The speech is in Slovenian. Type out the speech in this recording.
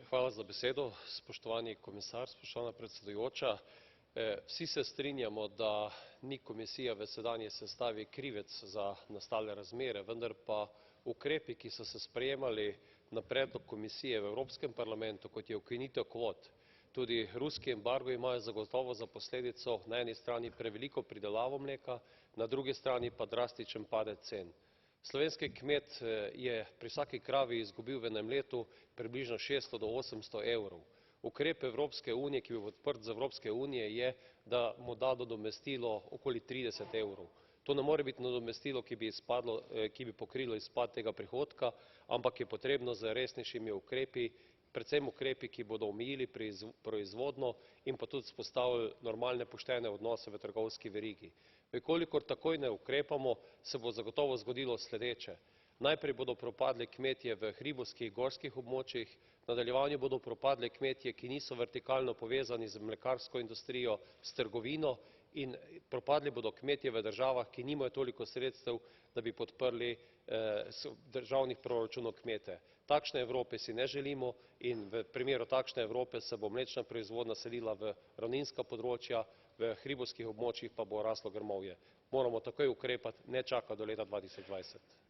Hvala za besedo, spoštovani komisar, spoštovana predsedujoča. Vsi se strinjamo, da ni Komisija v sedanji sestavi krivec za nastale razmere, vendar pa ukrepi, ki so se sprejemali na predlog Komisije v Evropskem parlamentu, kot je ukinitev kvot, tudi ruski embargo, imajo zagotovo za posledico na eni strani preveliko pridelavo mleka, na drugi strani pa drastičen padec cen. Slovenski kmet je pri vsaki kravi izgubil v enem letu približno 600 do 800 evrov. Ukrep Evropske unije, ki je bil podprt z Evropske unije, je, da mu da nadomestilo okoli 30 evrov. To ne more biti nadomestilo, ki bi pokrilo izpad tega prihodka, ampak je potrebno z resnejšimi ukrepi, predvsem ukrepi, ki bodo omejili proizvodnjo in pa tudi vzpostavili normalne poštene odnose v trgovski verigi. V kolikor takoj ne ukrepamo, se bo zagotovo zgodilo sledeče. Najprej bodo propadli kmetje v hribovskih, gorskih območjih, v nadaljevanju bodo propadli kmetje, ki niso vertikalno povezani z mlekarsko industrijo, s trgovino, in propadli bodo kmetje v državah, ki nimajo toliko sredstev, da bi podprli državnih proračunov kmete. Takšne Evrope si ne želimo in v primeru takšne Evrope se bo mlečna proizvodnja selila v ravninska področja, v hribovskih območjih pa bo raslo grmovje. Moramo takoj ukrepati, ne čakati do leta 2020.